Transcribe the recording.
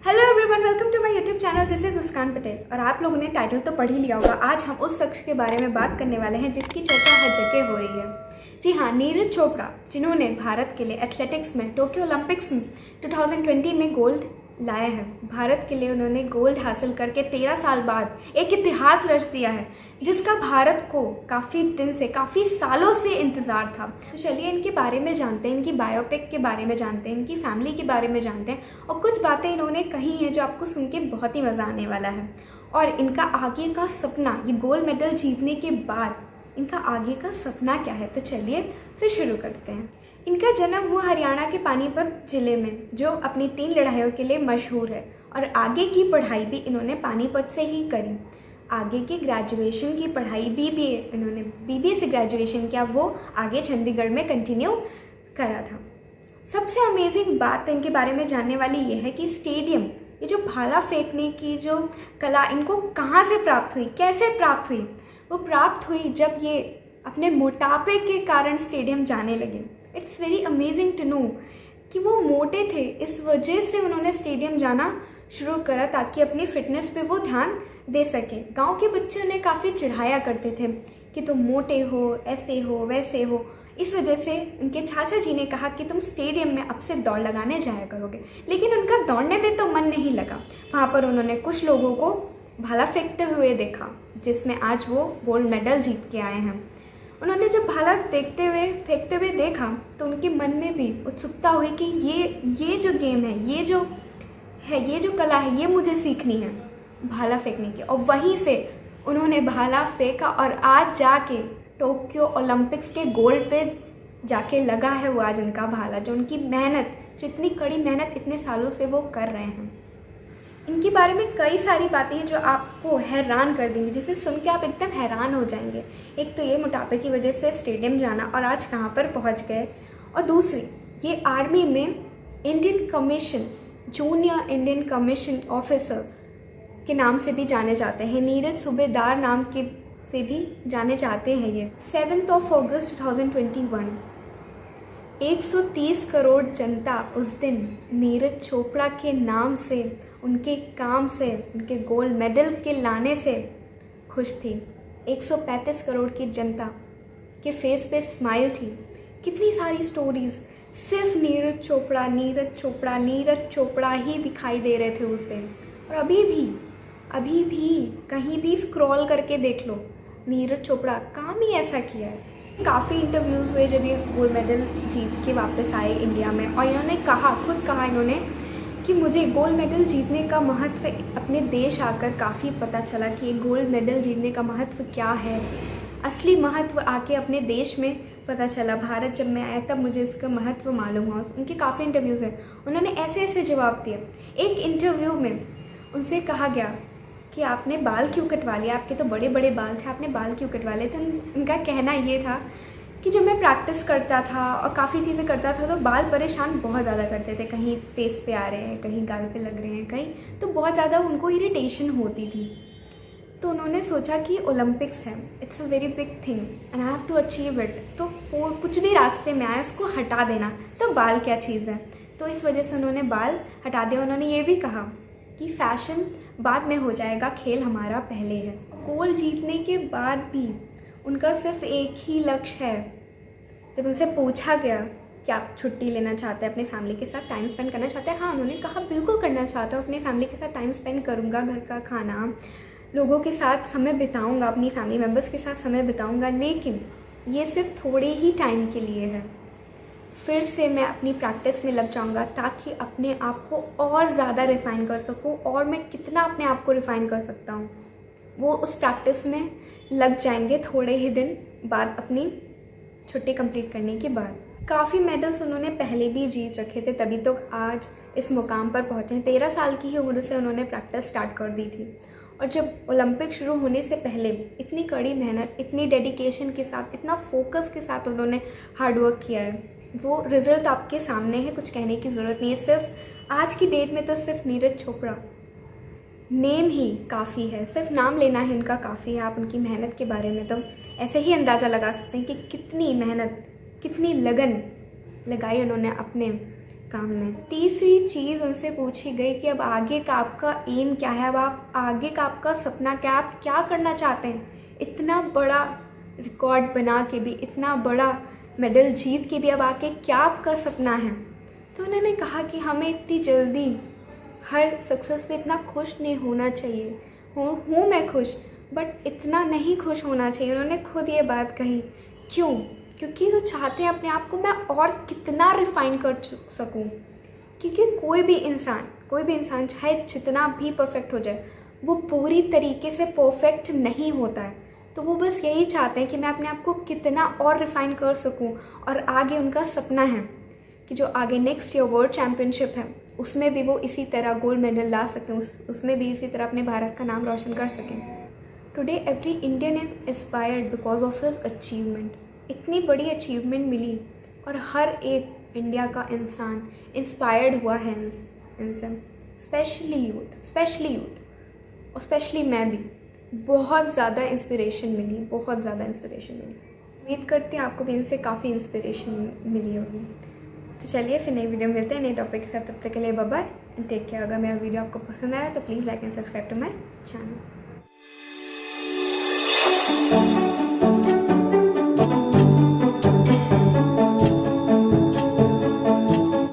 Hello everyone, welcome to my YouTube channel. This is Muskan Patel और आप लोगों ने टाइटल तो पढ़ ही लिया होगा। आज हम उस शख्स के बारे में बात करने वाले हैं जिसकी चर्चा हर जगह हो रही है। जी हाँ, नीरज चोपड़ा, जिन्होंने भारत के लिए एथलेटिक्स में टोक्यो ओलंपिक्स में 2020 में गोल्ड लाया है। भारत के लिए उन्होंने गोल्ड हासिल करके 13 साल बाद एक इतिहास रच दिया है जिसका भारत को काफ़ी दिन से, काफ़ी सालों से इंतज़ार था। तो चलिए इनके बारे में जानते हैं, इनकी बायोपिक के बारे में जानते हैं, इनकी फैमिली के बारे में जानते हैं और कुछ बातें इन्होंने कही हैं जो आपको सुन के बहुत ही मज़ा आने वाला है। और इनका आगे का सपना, ये गोल्ड मेडल जीतने के बाद इनका आगे का सपना क्या है, तो चलिए फिर शुरू करते हैं। इनका जन्म हुआ हरियाणा के पानीपत ज़िले में, जो अपनी 3 लड़ाइयों के लिए मशहूर है और आगे की पढ़ाई भी इन्होंने पानीपत से ही करी। आगे की ग्रेजुएशन की पढ़ाई बीबीए, इन्होंने बीबीए से ग्रेजुएशन किया, वो आगे चंडीगढ़ में कंटिन्यू करा था। सबसे अमेजिंग बात इनके बारे में जानने वाली ये है कि स्टेडियम, ये जो भाला फेंकने की जो कला इनको कहाँ से प्राप्त हुई, कैसे प्राप्त हुई? वो प्राप्त हुई जब ये अपने मोटापे के कारण स्टेडियम जाने लगे। It's very amazing to know कि वो मोटे थे, इस वजह से उन्होंने स्टेडियम जाना शुरू करा ताकि अपनी फिटनेस पे वो ध्यान दे सके। गांव के बच्चे उन्हें काफ़ी चिढ़ाया करते थे कि तुम मोटे हो, ऐसे हो, वैसे हो। इस वजह से उनके चाचा जी ने कहा कि तुम स्टेडियम में अब से दौड़ लगाने जाया करोगे। लेकिन उनका दौड़ने में तो मन नहीं लगा। वहाँ पर उन्होंने कुछ लोगों को भाला फेंकते हुए देखा, जिसमें आज वो गोल्ड मेडल जीत के आए हैं। उन्होंने जब भाला फेंकते हुए देखा तो उनके मन में भी उत्सुकता हुई कि ये जो गेम है, ये जो कला है, ये मुझे सीखनी है, भाला फेंकने की। और वहीं से उन्होंने भाला फेंका और आज जाके टोक्यो ओलंपिक्स के गोल्ड पे जाके लगा है वो आज उनका भाला। जो उनकी मेहनत, जितनी कड़ी मेहनत इतने सालों से वो कर रहे हैं। इनके बारे में कई सारी बातें हैं जो आपको हैरान कर देंगी, जिसे सुन के आप एकदम हैरान हो जाएंगे। एक तो ये मोटापे की वजह से स्टेडियम जाना और आज कहाँ पर पहुँच गए, और दूसरी ये आर्मी में Indian commission, junior Indian commission officer के नाम से भी जाने जाते हैं। नीरज सूबेदार नाम के से भी जाने जाते हैं। ये 7 अगस्त 2021, 130 करोड़ जनता उस दिन नीरज चोपड़ा के नाम से, उनके काम से, उनके गोल्ड मेडल के लाने से खुश थी। 135 करोड़ की जनता के फेस पे स्माइल थी। कितनी सारी स्टोरीज सिर्फ नीरज चोपड़ा, नीरज चोपड़ा, नीरज चोपड़ा ही दिखाई दे रहे थे उस दिन। और अभी भी कहीं भी स्क्रॉल करके देख लो, नीरज चोपड़ा काम ही ऐसा किया है। काफ़ी इंटरव्यूज़ हुए जब ये गोल्ड मेडल जीत के वापस आए इंडिया में, और इन्होंने खुद कहा इन्होंने कि मुझे गोल्ड मेडल जीतने का महत्व अपने देश आकर काफ़ी पता चला कि गोल्ड मेडल जीतने का महत्व क्या है। असली महत्व आके अपने देश में पता चला। भारत जब मैं आया तब मुझे इसका महत्व मालूम हुआ। उनके काफ़ी इंटरव्यूज़ हैं, उन्होंने ऐसे ऐसे जवाब दिए। एक इंटरव्यू में उनसे कहा गया कि आपने बाल क्यों कटवा लिया, आपके तो बड़े बड़े बाल थे, आपने बाल क्यों कटवा लिए? तो उनका कहना ये था कि जब मैं प्रैक्टिस करता था और काफ़ी चीज़ें करता था तो बाल परेशान बहुत ज़्यादा करते थे। कहीं फेस पे आ रहे हैं, कहीं गाल पे लग रहे हैं, कहीं, तो बहुत ज़्यादा उनको इरिटेशन होती थी। तो उन्होंने सोचा कि ओलंपिक्स है, it's a very big thing and I have to achieve it. तो वो कुछ भी रास्ते में आए उसको हटा देना, तो बाल क्या चीज़ है। तो इस वजह से उन्होंने बाल हटा दिया। उन्होंने ये भी कहा कि फैशन बाद में हो जाएगा, खेल हमारा पहले है। गोल्ड जीतने के बाद भी उनका सिर्फ एक ही लक्ष्य है। जब उनसे पूछा गया कि आप छुट्टी लेना चाहते हैं, अपने फैमिली के साथ टाइम स्पेंड करना चाहते हैं, हाँ, उन्होंने कहा बिल्कुल करना चाहता हूँ, अपनी फैमिली के साथ टाइम स्पेंड करूँगा, घर का खाना, लोगों के साथ समय बिताऊँगा, अपनी फैमिली मेम्बर्स के साथ समय बिताऊँगा, लेकिन ये सिर्फ थोड़े ही टाइम के लिए है। फिर से मैं अपनी प्रैक्टिस में लग जाऊंगा ताकि अपने आप को और ज़्यादा रिफ़ाइन कर सकूं, और मैं कितना अपने आप को रिफ़ाइन कर सकता हूं, वो उस प्रैक्टिस में लग जाएंगे थोड़े ही दिन बाद, अपनी छुट्टी कंप्लीट करने के बाद। काफ़ी मेडल्स उन्होंने पहले भी जीत रखे थे, तभी तो आज इस मुकाम पर पहुँचे। 13 साल की ही उम्र से उन्होंने प्रैक्टिस स्टार्ट कर दी थी, और जब ओलंपिक शुरू होने से पहले इतनी कड़ी मेहनत, इतनी डेडिकेशन के साथ, इतना फोकस के साथ उन्होंने हार्डवर्क किया है। वो रिज़ल्ट आपके सामने है, कुछ कहने की ज़रूरत नहीं है। सिर्फ आज की डेट में तो सिर्फ नीरज चोपड़ा नेम ही काफ़ी है, सिर्फ नाम लेना ही उनका काफ़ी है। आप उनकी मेहनत के बारे में तो ऐसे ही अंदाज़ा लगा सकते हैं कि कितनी मेहनत, कितनी लगन लगाई उन्होंने अपने शुभकामनाएं। तीसरी चीज़ उनसे पूछी गई कि अब आगे का आपका एम क्या है, अब आप आगे का आपका सपना क्या, आप क्या करना चाहते हैं। इतना बड़ा रिकॉर्ड बना के भी, इतना बड़ा मेडल जीत के भी अब आगे क्या आपका सपना है। तो उन्होंने कहा कि हमें इतनी जल्दी हर सक्सेस पे इतना खुश नहीं होना चाहिए। हूँ मैं खुश, बट इतना नहीं खुश होना चाहिए। उन्होंने खुद ये बात कही। क्यों? क्योंकि वो चाहते हैं अपने आप को मैं और कितना रिफ़ाइन कर सकूं। क्योंकि कोई भी इंसान चाहे जितना भी परफेक्ट हो जाए, वो पूरी तरीके से परफेक्ट नहीं होता है। तो वो बस यही चाहते हैं कि मैं अपने आप को कितना और रिफ़ाइन कर सकूं। और आगे उनका सपना है कि जो आगे नेक्स्ट ईयर वर्ल्ड चैम्पियनशिप है, उसमें भी वो इसी तरह गोल्ड मेडल ला सकें, उसमें भी इसी तरह अपने भारत का नाम रोशन कर सकें। Today every Indian is inspired because of his achievement. इतनी बड़ी अचीवमेंट मिली और हर एक इंडिया का इंसान इंस्पायर्ड हुआ है इनसे, स्पेशली यूथ और स्पेशली मैं भी बहुत ज़्यादा इंस्पिरेशन मिली। उम्मीद करती हूँ आपको भी इनसे काफ़ी इंस्पिरेशन मिली होगी। तो चलिए फिर नई वीडियो मिलते हैं नए टॉपिक के साथ। तब तक के लिए bye bye and take care. अगर मेरा वीडियो आपको पसंद आया तो please like and subscribe to my channel.